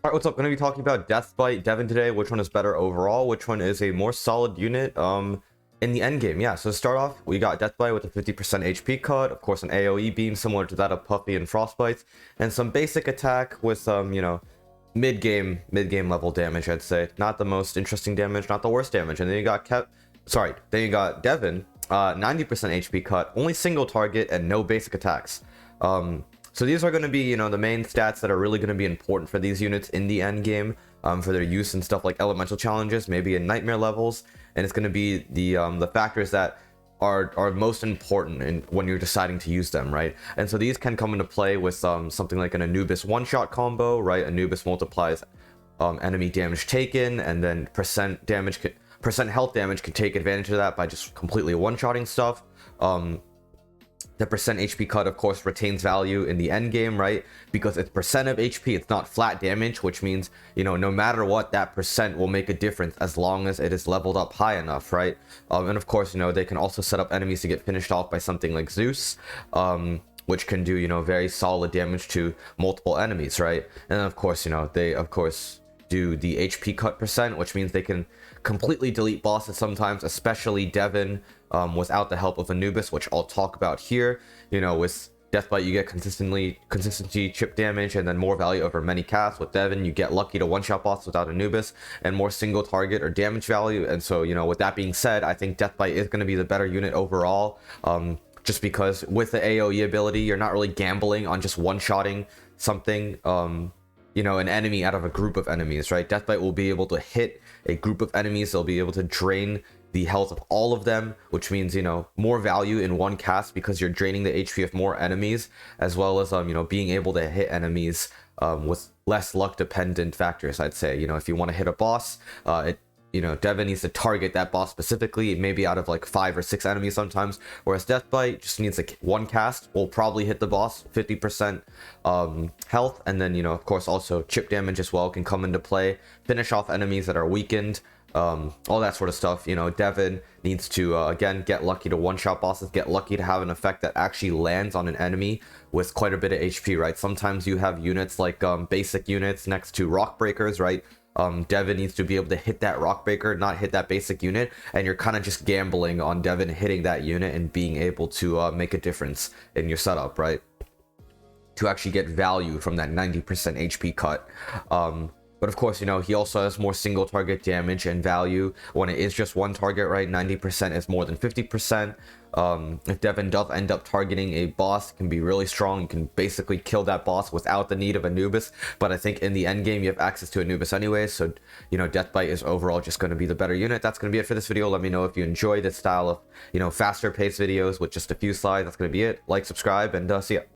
All right, what's up? Going to be talking about Deathbite, Devon today. Which one is better overall? Which one is a more solid unit in the end game? Yeah, so to start off, we got Deathbite with a 50% HP cut, of course an AoE beam similar to that of Puffy and Frostbite, and some basic attack with some, mid-game level damage, I'd say. Not the most interesting damage, not the worst damage. And then you got Devon, 90% HP cut, only single target and no basic attacks. So these are going to be, the main stats that are really going to be important for these units in the end game, for their use in stuff like elemental challenges, maybe in nightmare levels, and it's going to be the factors that are most important when you're deciding to use them, right? And so these can come into play with something like an Anubis one-shot combo, right? Anubis multiplies enemy damage taken, and then percent health damage can take advantage of that by just completely one-shotting stuff. The percent HP cut, of course, retains value in the end game, right? Because it's percent of HP, it's not flat damage, which means, no matter what, that percent will make a difference as long as it is leveled up high enough, right? And of course, they can also set up enemies to get finished off by something like Zeus, which can do, very solid damage to multiple enemies, right? And then, of course, they, of course, do the HP cut percent, which means they can completely delete bosses sometimes, especially Devon, without the help of Anubis, which I'll talk about here. With Deathbite, you get consistency chip damage and then more value over many casts. With Devon, you get lucky to one-shot boss without Anubis and more single target or damage value. And so, with that being said, I think Deathbite is going to be the better unit overall. Just because with the AoE ability, you're not really gambling on just one-shotting something, an enemy out of a group of enemies, right? Deathbite will be able to hit a group of enemies. They'll be able to drain the health of all of them, which means, more value in one cast because you're draining the HP of more enemies, as well as, being able to hit enemies with less luck dependent factors, I'd say. If you want to hit a boss, Devon needs to target that boss specifically, maybe out of like 5 or 6 enemies sometimes, whereas Deathbite just needs like one cast, will probably hit the boss 50% health, and then, of course, also chip damage as well can come into play, finish off enemies that are weakened, all that sort of stuff. Devon needs to, again, get lucky to one-shot bosses, get lucky to have an effect that actually lands on an enemy with quite a bit of HP, right? Sometimes you have units like basic units next to rock breakers, right? Devon needs to be able to hit that rock breaker, not hit that basic unit, and you're kind of just gambling on Devon hitting that unit and being able to make a difference in your setup, right? To actually get value from that 90% HP cut. But of course, he also has more single target damage and value when it is just one target, right? 90% is more than 50%. If Devon does end up targeting a boss, it can be really strong. You can basically kill that boss without the need of Anubis. But I think in the end game, you have access to Anubis anyways. So, Deathbite is overall just going to be the better unit. That's going to be it for this video. Let me know if you enjoy this style of, faster paced videos with just a few slides. That's going to be it. Like, subscribe, and see ya.